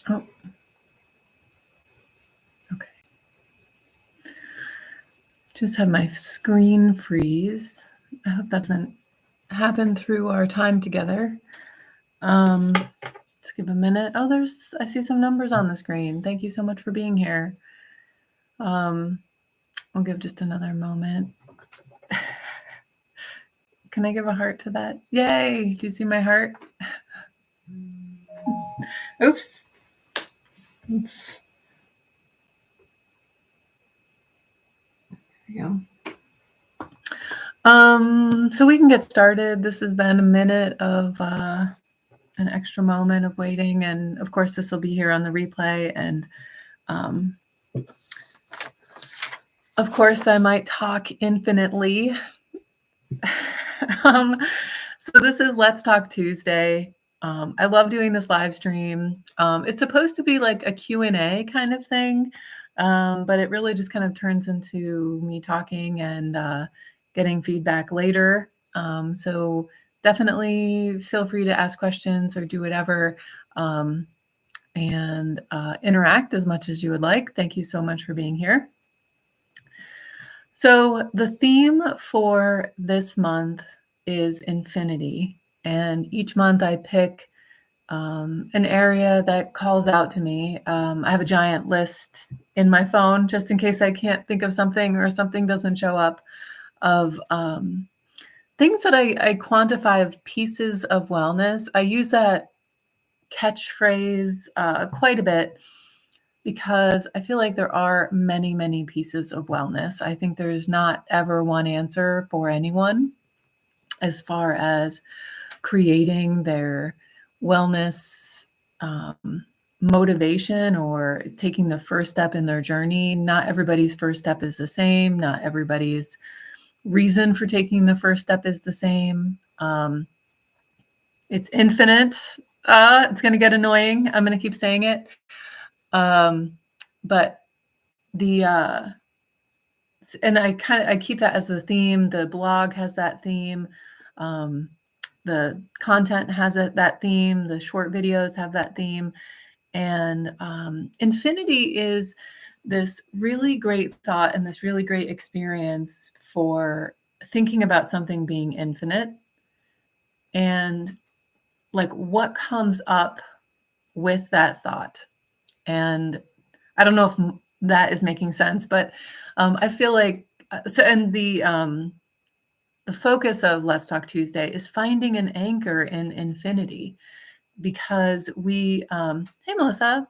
Oh, okay. Just had my screen freeze. I hope that doesn't happen through our time together. Let's give a minute. Oh, I see some numbers on the screen. Thank you so much for being here. I'll give just another moment. Can I give a heart to that? Yay! Do you see my heart? Oops. There you go. So we can get started. This has been a minute of an extra moment of waiting, and of course this will be here on the replay, and of course I might talk infinitely. So this is Let's Talk Tuesday. I love doing this live stream. It's supposed to be like a Q&A kind of thing, but it really just kind of turns into me talking and getting feedback later. So definitely feel free to ask questions or do whatever and interact as much as you would like. Thank you so much for being here. So the theme for this month is infinity. And each month I pick an area that calls out to me. I have a giant list in my phone just in case I can't think of something or something doesn't show up of things that I quantify of pieces of wellness. I use that catchphrase quite a bit because I feel like there are many, many pieces of wellness. I think there's not ever one answer for anyone as far as creating their wellness motivation or taking the first step in their journey. Not everybody's first step is the same. Not everybody's reason for taking the first step is the same. It's infinite. It's going to get annoying. I'm going to keep saying it. But the and I keep that as the theme. The blog has that theme. The content has that theme. The short videos have that theme. And infinity is this really great thought and this really great experience for thinking about something being infinite and like what comes up with that thought. And I don't know if that is making sense, but I feel like so. And the focus of Let's Talk Tuesday is finding an anchor in infinity, because we. Hey, Melissa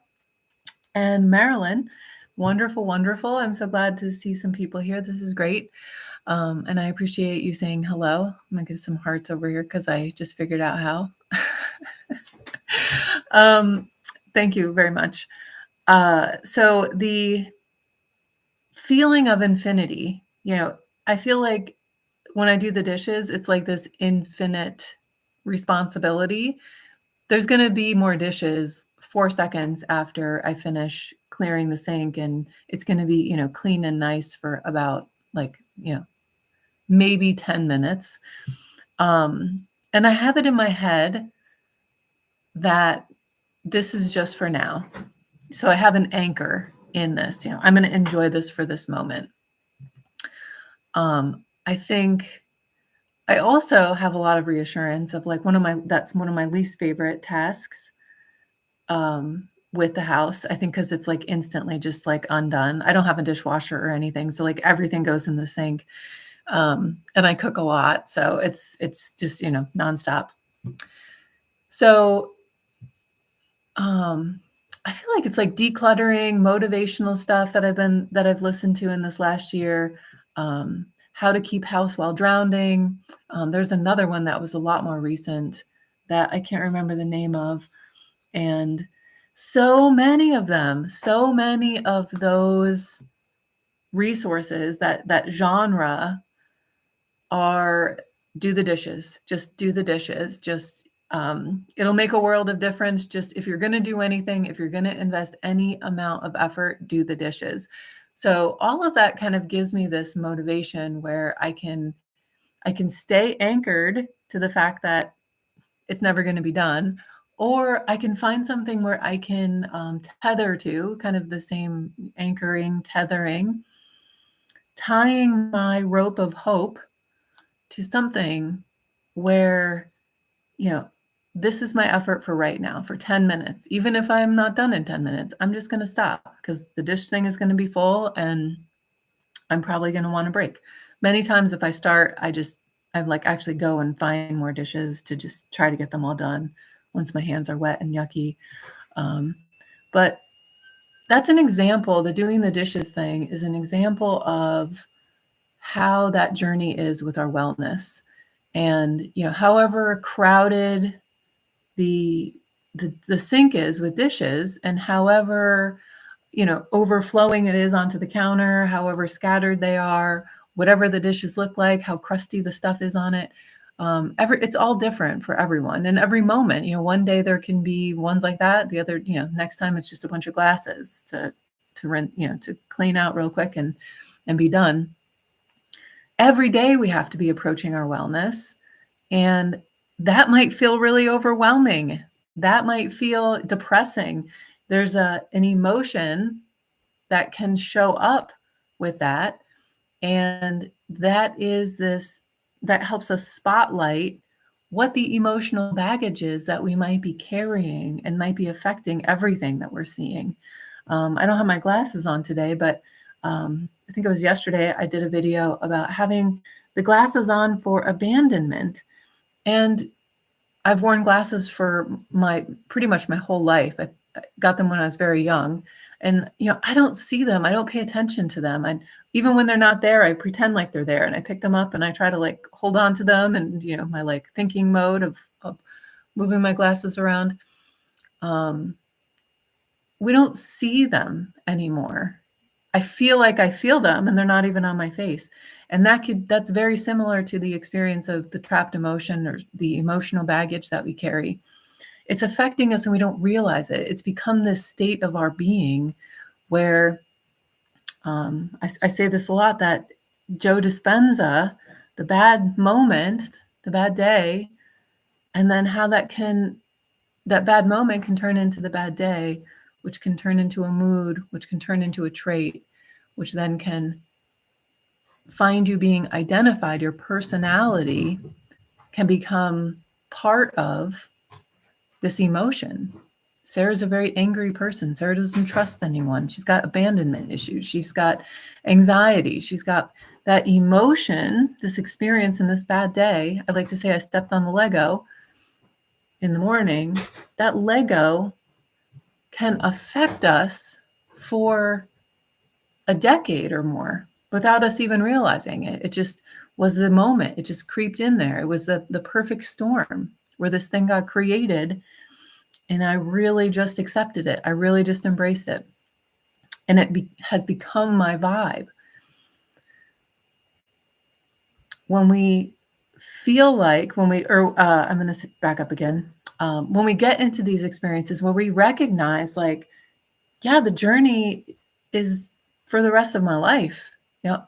and Marilyn, wonderful, wonderful. I'm so glad to see some people here. This is great, and I appreciate you saying hello. I'm gonna give some hearts over here because I just figured out how. Thank you very much. So the feeling of infinity, I feel like when I do the dishes, it's like this infinite responsibility. There's going to be more dishes 4 seconds after I finish clearing the sink, and it's going to be, clean and nice for about maybe 10 minutes. And I have it in my head that this is just for now. So I have an anchor in this, I'm going to enjoy this for this moment. I think I also have a lot of reassurance of like that's one of my least favorite tasks with the house. I think because it's like instantly just like undone. I don't have a dishwasher or anything. So like everything goes in the sink. And I cook a lot. So it's just, nonstop. So I feel like it's like decluttering, motivational stuff that I've listened to in this last year. How to keep house while drowning. There's another one that was a lot more recent that I can't remember the name of. And so many of those resources, that genre, are do the dishes. Just do the dishes. Just it'll make a world of difference. Just if you're going to do anything, if you're going to invest any amount of effort, do the dishes. So all of that kind of gives me this motivation where I can stay anchored to the fact that it's never going to be done, Or I can find something where I can tether to, kind of the same anchoring, tethering, tying my rope of hope to something where, you know, this is my effort for right now, for 10 minutes. Even if I'm not done in 10 minutes, I'm just going to stop because the dish thing is going to be full and I'm probably going to want to break. Many times if I start, I like actually go and find more dishes to just try to get them all done once my hands are wet and yucky. But that's an example. The doing the dishes thing is an example of how that journey is with our wellness. And, you know, however crowded the sink is with dishes, and however, you know, overflowing it is onto the counter, however scattered they are, whatever the dishes look like, how crusty the stuff is on it. It's all different for everyone and every moment. You know, one day there can be ones like that. The other, you know, next time it's just a bunch of glasses to rent, you know, to clean out real quick and be done. Every day we have to be approaching our wellness, and that might feel really overwhelming. That might feel depressing. There's an emotion that can show up with that. And that helps us spotlight what the emotional baggage is that we might be carrying and might be affecting everything that we're seeing. I don't have my glasses on today, but I think it was yesterday I did a video about having the glasses on for abandonment. And I've worn glasses for pretty much my whole life. I got them when I was very young. And, you know, I don't see them. I don't pay attention to them. Even when they're not there, I pretend like they're there and I pick them up and I try to like hold on to them and, you know, my like thinking mode of moving my glasses around. We don't see them anymore. I feel like I feel them and they're not even on my face. And that's very similar to the experience of the trapped emotion or the emotional baggage that we carry. It's affecting us and we don't realize it. It's become this state of our being where I say this a lot, that Joe Dispenza, the bad moment, the bad day, and then how that bad moment can turn into the bad day, which can turn into a mood, which can turn into a trait, which then can find you being identified. Your personality can become part of this emotion. Sarah's a very angry person. Sarah doesn't trust anyone. She's got abandonment issues. She's got anxiety. She's got that emotion, this experience in this bad day. I like to say I stepped on the Lego in the morning. That Lego can affect us for a decade or more without us even realizing it. It just was the moment. It just creeped in there. It was the perfect storm where this thing got created. And I really just accepted it. I really just embraced it. And it has become my vibe. When we feel like, I'm going to back up again. When we get into these experiences where we recognize like, yeah, the journey is for the rest of my life. You know,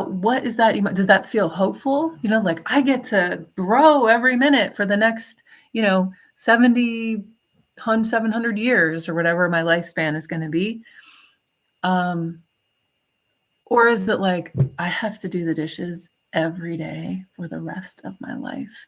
what is that? Does that feel hopeful? You know, like I get to grow every minute for the next, you know, 700 years or whatever my lifespan is going to be. Or is it like, I have to do the dishes every day for the rest of my life?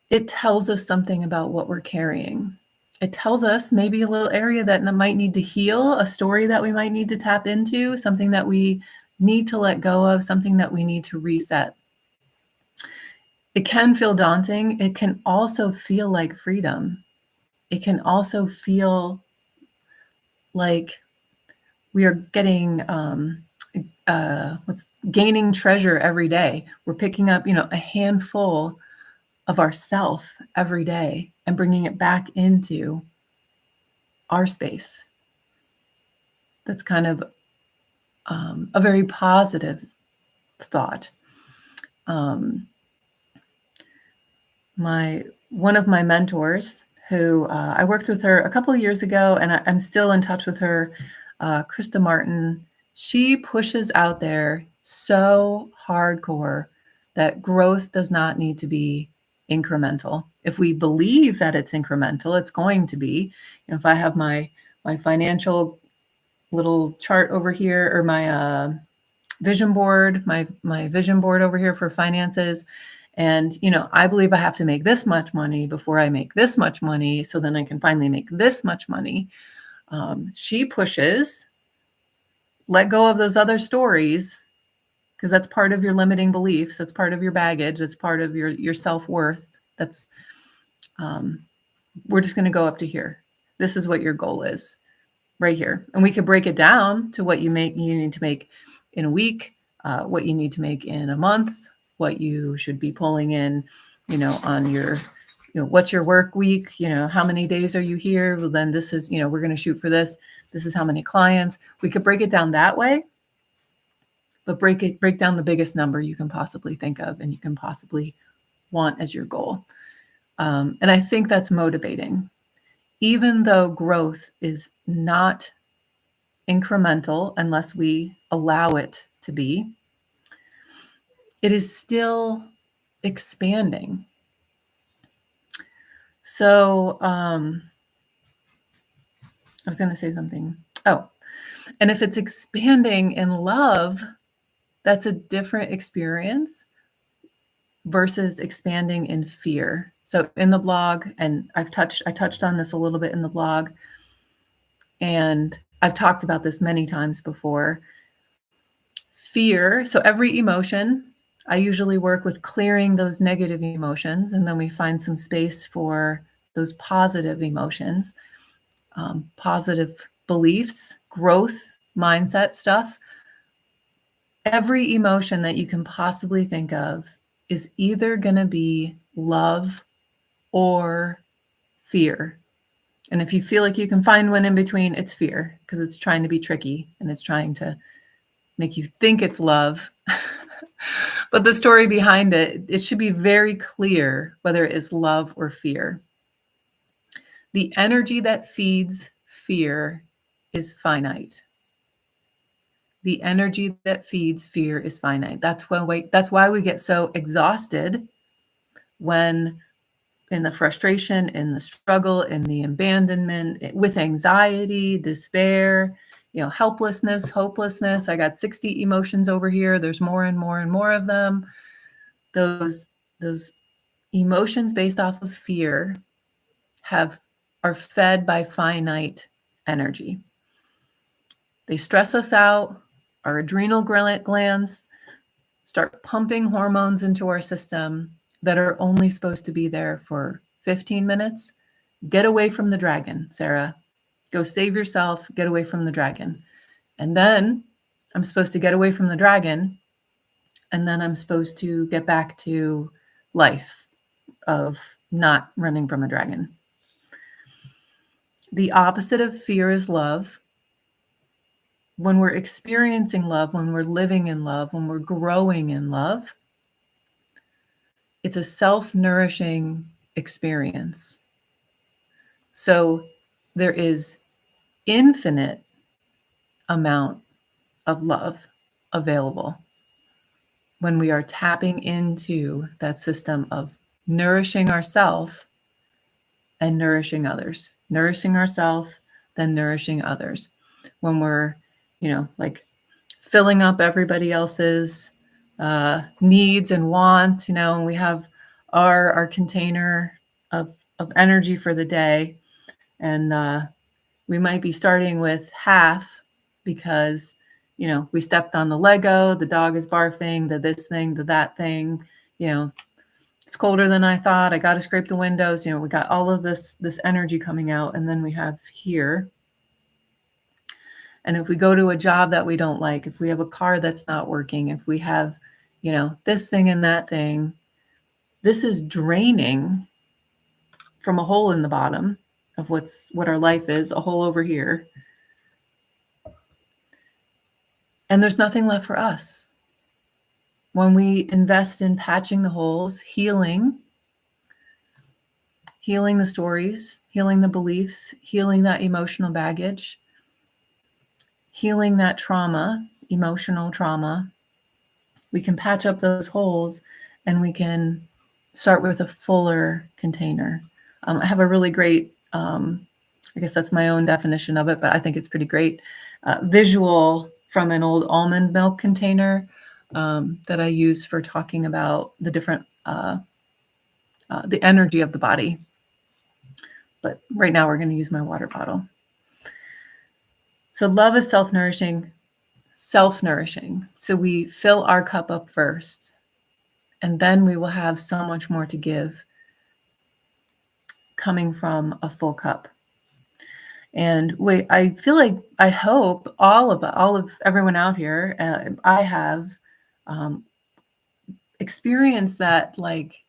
It tells us something about what we're carrying. It tells us maybe a little area that might need to heal, a story that we might need to tap into, something that we need to let go of, something that we need to reset. It can feel daunting. It can also feel like freedom. It can also feel like we are getting gaining treasure every day. We're picking up, you know, a handful of ourself every day and bringing it back into our space. That's kind of a very positive thought. One of my mentors, who I worked with her a couple of years ago, and I'm still in touch with her, Krista Martin. She pushes out there so hardcore that growth does not need to be incremental. If we believe that it's incremental, it's going to be. If I have my financial little chart over here, or my vision board, my vision board over here for finances, and I believe I have to make this much money before I make this much money, so then I can finally make this much money. She pushes, let go of those other stories, because that's part of your limiting beliefs. That's part of your baggage. That's part of your self-worth. That's we're just going to go up to here. This is what your goal is right here. And we could break it down to what you need to make in a week, what you need to make in a month, what you should be pulling in, on your, what's your work week, how many days are you here? Well, then this is, we're going to shoot for this. This is how many clients. We could break it down that way, but break down the biggest number you can possibly think of and you can possibly want as your goal. And I think that's motivating. Even though growth is not incremental unless we allow it to be, it is still expanding. So I was going to say something. Oh, and if it's expanding in love, that's a different experience versus expanding in fear. So in the blog, and I touched on this a little bit in the blog, and I've talked about this many times before. Fear, so every emotion, I usually work with clearing those negative emotions, and then we find some space for those positive emotions, positive beliefs, growth, mindset stuff. Every emotion that you can possibly think of is either going to be love or fear. And if you feel like you can find one in between, it's fear, because it's trying to be tricky and it's trying to make you think it's love. But the story behind it, it should be very clear whether it is love or fear. The energy that feeds fear is finite. The energy that feeds fear is finite. That's why we get so exhausted when in the frustration, in the struggle, in the abandonment, with anxiety, despair, helplessness, hopelessness. I got 60 emotions over here. There's more and more and more of them. Those emotions based off of fear are fed by finite energy. They stress us out. Our adrenal glands start pumping hormones into our system that are only supposed to be there for 15 minutes. Get away from the dragon, Sarah. Go save yourself. Get away from the dragon. And then I'm supposed to get away from the dragon. And then I'm supposed to get back to life of not running from a dragon. The opposite of fear is love. When we're experiencing love, when we're living in love, when we're growing in love, it's a self-nourishing experience. So there is infinite amount of love available when we are tapping into that system of nourishing ourselves and nourishing others. Nourishing ourselves, then nourishing others. When we're, like filling up everybody else's needs and wants, and we have our container of energy for the day, and we might be starting with half because we stepped on the Lego, the dog is barfing, the this thing, the that thing, it's colder than I thought, I got to scrape the windows, we got all of this energy coming out. And then we have here, and if we go to a job that we don't like, if we have a car that's not working, if we have, this thing and that thing, this is draining from a hole in the bottom of what our life is, a hole over here. And there's nothing left for us. When we invest in patching the holes, healing the stories, healing the beliefs, healing that emotional baggage, healing that trauma, emotional trauma, we can patch up those holes and we can start with a fuller container. I have a really great, I guess that's my own definition of it, but I think it's pretty great, visual from an old almond milk container that I use for talking about the different, the energy of the body. But right now we're going to use my water bottle. So love is self-nourishing. So we fill our cup up first, and then we will have so much more to give coming from a full cup. And I feel like, I hope all of everyone out here, I have experienced that, like,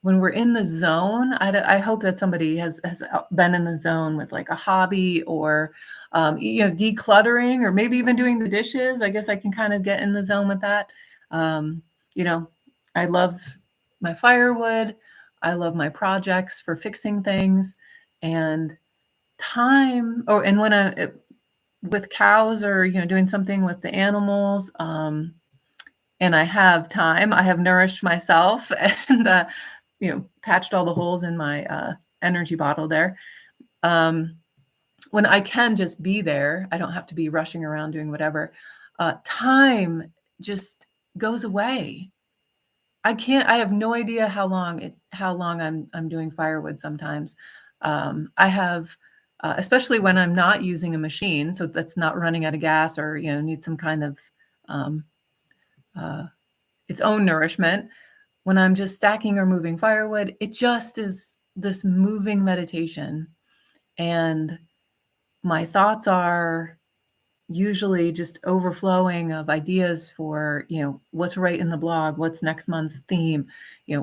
when we're in the zone, I hope that somebody has been in the zone with like a hobby, or decluttering, or maybe even doing the dishes. I guess I can kind of get in the zone with that. You know, I love my firewood. I love my projects for fixing things, and time. Oh, and when with cows, or doing something with the animals, and I have time, I have nourished myself and patched all the holes in my energy bottle there. When I can just be there, I don't have to be rushing around doing whatever. Time just goes away. I have no idea how long I'm doing firewood sometimes. I have, especially when I'm not using a machine, so that's not running out of gas, or needs some kind of um, its own nourishment. When I'm just stacking or moving firewood, it just is this moving meditation. And my thoughts are usually just overflowing of ideas for, what to write in the blog, what's next month's theme,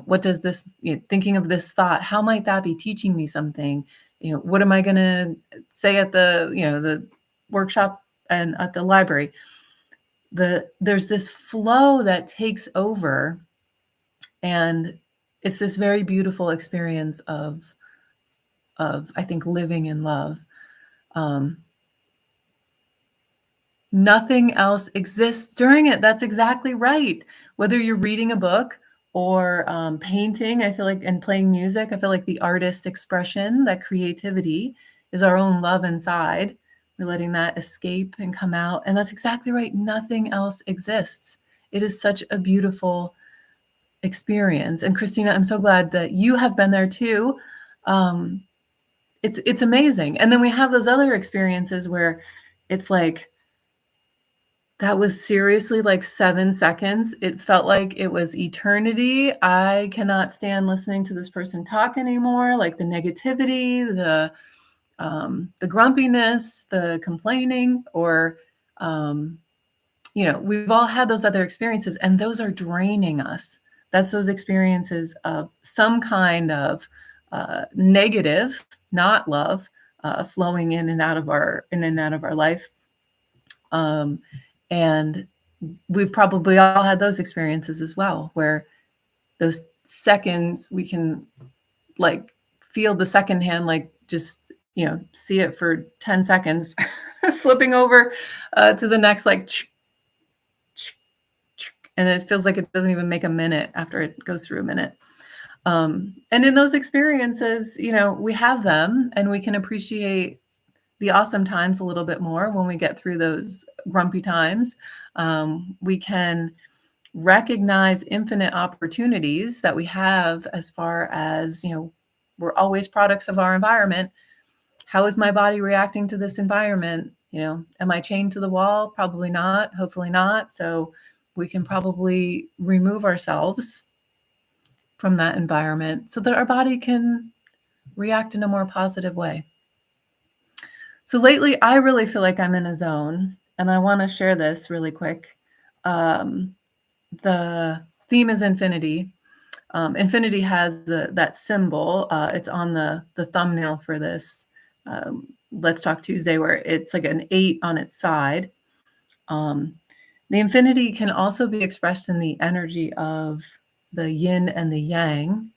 what does this, thinking of this thought, how might that be teaching me something? What am I going to say at the workshop and at the library? There's this flow that takes over, and it's this very beautiful experience of I think living in love. Nothing else exists during it. That's exactly right. Whether you're reading a book or painting, I feel like, and playing music, I feel like the artist expression, that creativity, is our own love inside. We're letting that escape and come out. And that's exactly right. Nothing else exists. It is such a beautiful experience. And Christina, I'm so glad that you have been there too. It's amazing. And then we have those other experiences where it's like, that was seriously like 7 seconds. It felt like it was eternity. I cannot stand listening to this person talk anymore. Like the negativity, the grumpiness, the complaining, or we've all had those other experiences, and those are draining us. That's those experiences of some kind of negative, not love, flowing in and out of our life. And we've probably all had those experiences as well, where those seconds, we can like feel the second hand, like just, see it for 10 seconds, flipping over to the next, like, and it feels like it doesn't even make a minute after it goes through a minute. And in those experiences, we have them, and we can appreciate the awesome times a little bit more when we get through those grumpy times. We can recognize infinite opportunities that we have, as far as, we're always products of our environment. How is my body reacting to this environment? Am I chained to the wall? Probably not. Hopefully not. So we can probably remove ourselves from that environment so that our body can react in a more positive way. So lately, I really feel like I'm in a zone, and I want to share this really quick. The theme is infinity. Infinity has that symbol. It's on the thumbnail for this Let's Talk Tuesday, where it's like an 8 on its side. The infinity can also be expressed in the energy of the yin and the yang,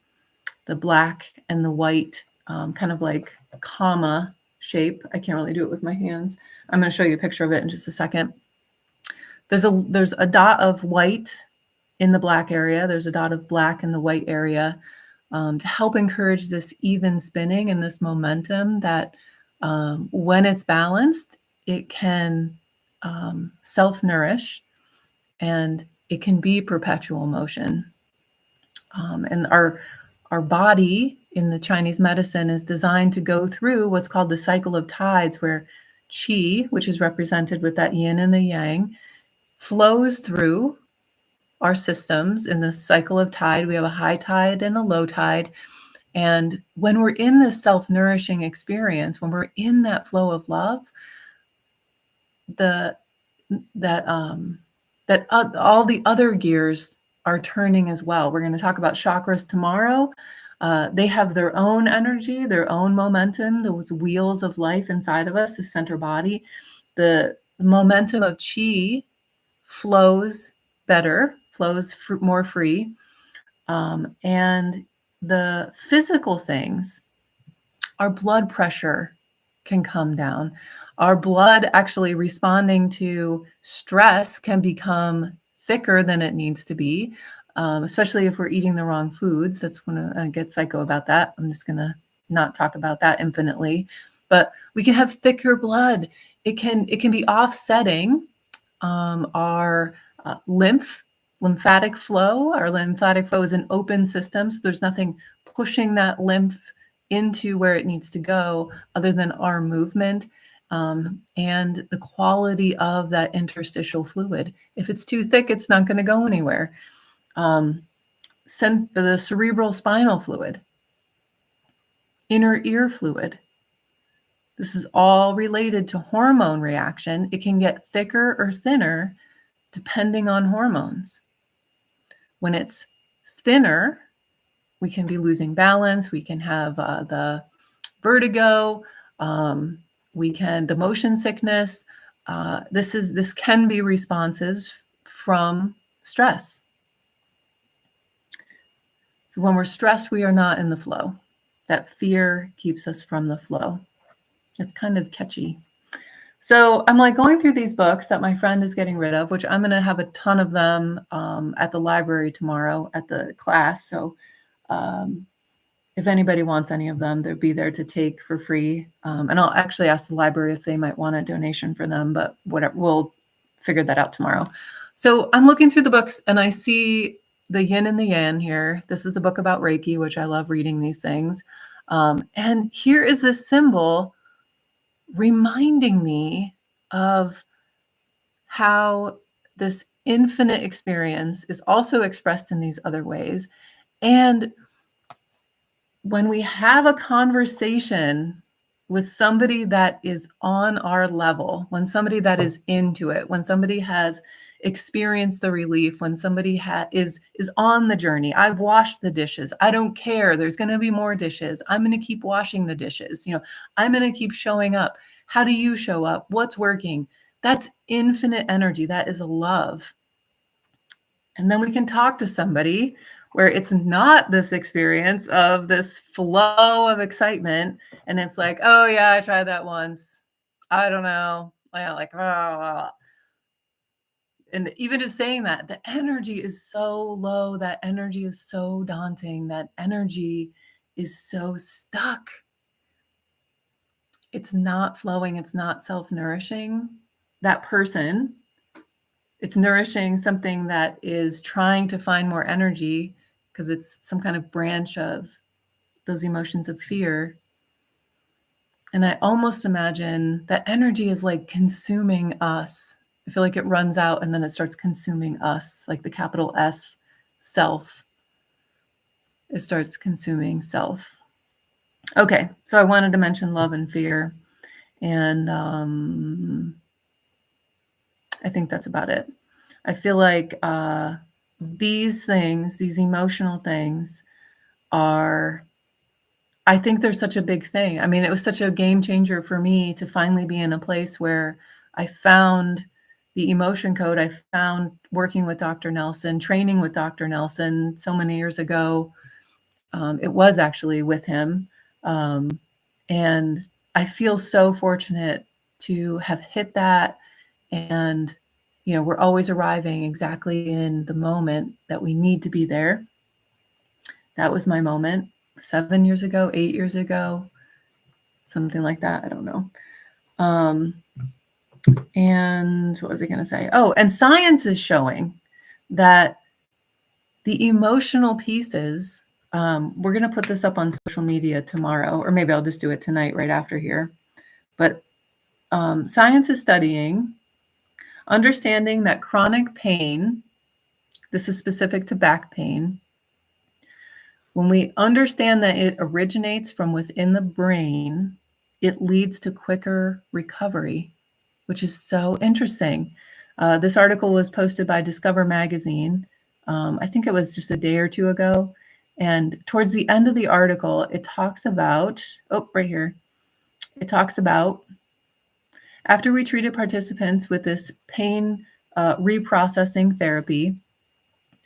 the black and the white, kind of like comma shape. I can't really do it with my hands. I'm going to show you a picture of it in just a second. There's a dot of white in the black area. There's a dot of black in the white area. to help encourage this even spinning and this momentum that when it's balanced, it can self-nourish and it can be perpetual motion. And our body in the Chinese medicine is designed to go through what's called the cycle of tides, where qi, which is represented with that yin and the yang, flows through our systems in this cycle of tide. We have a high tide and a low tide. And when we're in this self-nourishing experience, when we're in that flow of love, all the other gears are turning as well. We're going to talk about chakras tomorrow. They have their own energy, their own momentum, those wheels of life inside of us, the center body. The momentum of qi flows better, flows more free. And the physical things, our blood pressure can come down. Our blood actually responding to stress can become thicker than it needs to be, especially if we're eating the wrong foods. That's when I get psycho about that. I'm just going to not talk about that infinitely. But we can have thicker blood. It can be offsetting our lymphatic flow. Our lymphatic flow is an open system, so there's nothing pushing that lymph into where it needs to go other than our movement and the quality of that interstitial fluid. If it's too thick, it's not going to go anywhere. The cerebral spinal fluid, inner ear fluid. This is all related to hormone reaction. It can get thicker or thinner depending on hormones. When it's thinner, we can be losing balance. We can have the vertigo. The motion sickness. This can be responses from stress. So when we're stressed, we are not in the flow. That fear keeps us from the flow. It's kind of catchy. So I'm like going through these books that my friend is getting rid of, which I'm going to have a ton of them at the library tomorrow at the class. So if anybody wants any of them, they'll be there to take for free. And I'll actually ask the library if they might want a donation for them, but whatever, we'll figure that out tomorrow. So I'm looking through the books and I see the yin and the yang here. This is a book about Reiki, which I love reading these things. And here is this symbol reminding me of how this infinite experience is also expressed in these other ways. And when we have a conversation with somebody that is on our level, when somebody that is into it, when somebody has experienced the relief, when somebody is on the journey, I've washed the dishes. I don't care. There's going to be more dishes. I'm going to keep washing the dishes. I'm going to keep showing up. How do you show up? What's working? That's infinite energy. That is love. And then we can talk to somebody where it's not this experience of this flow of excitement. And it's like, oh yeah, I tried that once. I don't know. Like, oh. And even just saying that, the energy is so low. That energy is so daunting. That energy is so stuck. It's not flowing. It's not self-nourishing. That person, it's nourishing something that is trying to find more energy because it's some kind of branch of those emotions of fear. And I almost imagine that energy is like consuming us. I feel like it runs out and then it starts consuming us, like the capital S, self. It starts consuming self. Okay, so I wanted to mention love and fear. And I think that's about it. I feel like these things, these emotional things I think they're such a big thing. I mean, it was such a game changer for me to finally be in a place where I found the emotion code. I found working with Dr. Nelson, training with Dr. Nelson so many years ago. It was actually with him. And I feel so fortunate to have hit that. And, we're always arriving exactly in the moment that we need to be there. That was my moment 7 years ago, 8 years ago, something like that. I don't know. And what was I going to say? Oh, and science is showing that the emotional pieces, we're going to put this up on social media tomorrow, or maybe I'll just do it tonight right after here. But science is studying, understanding that chronic pain, this is specific to back pain, when we understand that it originates from within the brain, it leads to quicker recovery, which is so interesting. This article was posted by Discover Magazine. I think it was just a day or two ago. And towards the end of the article, it talks about, right here, it talks about after we treated participants with this pain reprocessing therapy,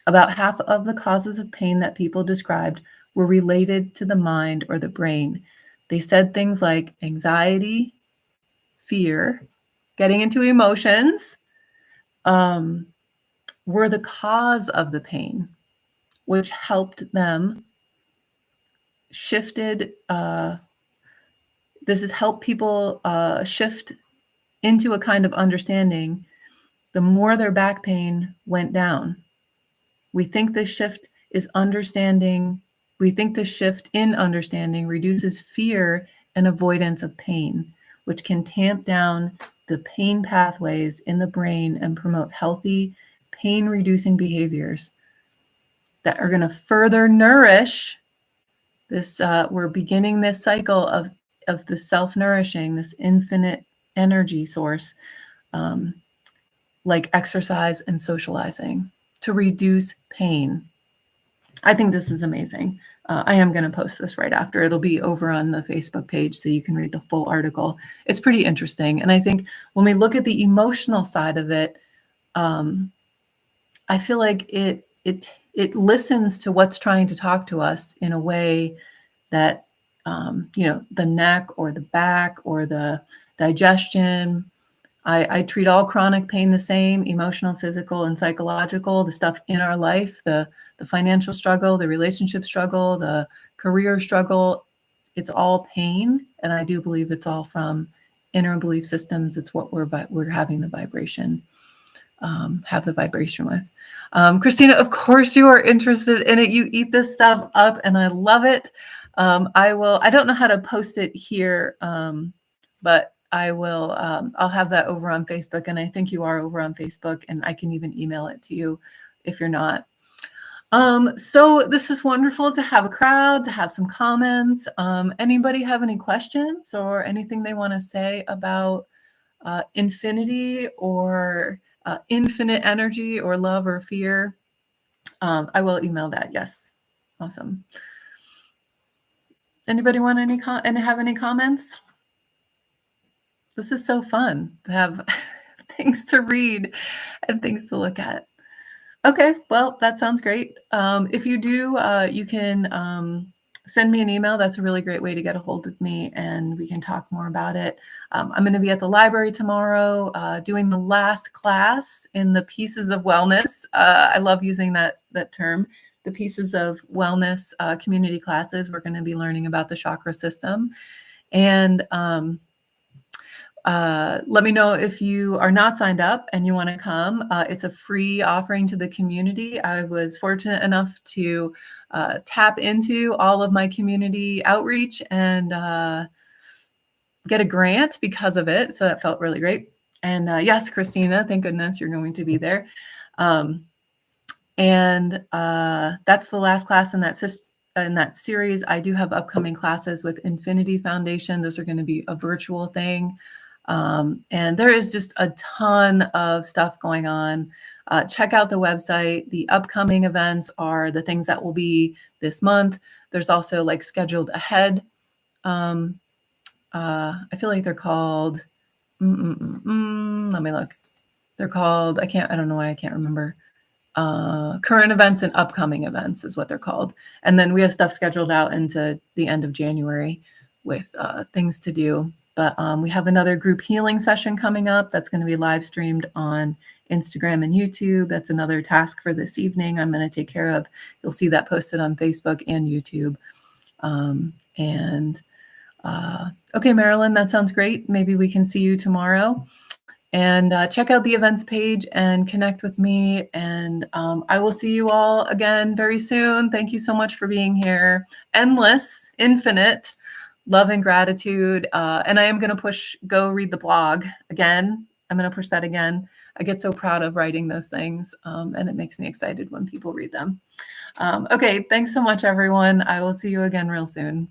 about half of the causes of pain that people described were related to the mind or the brain. They said things like anxiety, fear, getting into emotions, were the cause of the pain, which helped them shifted. This has helped people shift into a kind of understanding. The more their back pain went down, we think this shift is understanding. We think the shift in understanding reduces fear and avoidance of pain, which can tamp down the pain pathways in the brain and promote healthy, pain-reducing behaviors that are going to further nourish this. We're beginning this cycle of the self-nourishing, this infinite energy source, like exercise and socializing to reduce pain. I think this is amazing. I am going to post this right after. It'll be over on the Facebook page so you can read the full article. It's pretty interesting. And I think when we look at the emotional side of it, I feel like it listens to what's trying to talk to us in a way that, the neck or the back or the digestion. I treat all chronic pain the same, emotional, physical, and psychological, the stuff in our life, the financial struggle, the relationship struggle, the career struggle. It's all pain. And I do believe it's all from inner belief systems. It's what we're having the vibration, have the vibration with. Christina, of course you are interested in it. You eat this stuff up and I love it. I don't know how to post it here, but I will, I'll have that over on Facebook, and I think you are over on Facebook, and I can even email it to you if you're not. So this is wonderful to have a crowd, to have some comments. Anybody have any questions or anything they want to say about infinity or infinite energy or love or fear? I will email that. Yes. Awesome. Anybody want have any comments? This is so fun to have things to read and things to look at. Okay, well, that sounds great. If you do, you can send me an email. That's a really great way to get a hold of me, and we can talk more about it. I'm going to be at the library tomorrow doing the last class in the Pieces of Wellness. I love using that term, the Pieces of Wellness community classes. We're going to be learning about the chakra system. And let me know if you are not signed up and you want to come. It's a free offering to the community. I was fortunate enough to tap into all of my community outreach and get a grant because of it. So that felt really great. And yes, Christina, thank goodness you're going to be there. And that's the last class in that series. I do have upcoming classes with Infinity Foundation. Those are going to be a virtual thing. And there is just a ton of stuff going on. Check out the website. The upcoming events are the things that will be this month. There's also like scheduled ahead. I feel like they're called, let me look. They're called, I don't know why I can't remember. Current events and upcoming events is what they're called. And then we have stuff scheduled out into the end of January with things to do. But we have another group healing session coming up that's going to be live streamed on Instagram and YouTube. That's another task for this evening I'm going to take care of. You'll see that posted on Facebook and YouTube. Okay, Marilyn, that sounds great. Maybe we can see you tomorrow. And check out the events page and connect with me. And I will see you all again very soon. Thank you so much for being here. Endless, infinite love and gratitude. And I am going to go read the blog again. I'm going to push that again. I get so proud of writing those things, and it makes me excited when people read them. Okay, thanks so much, everyone. I will see you again real soon.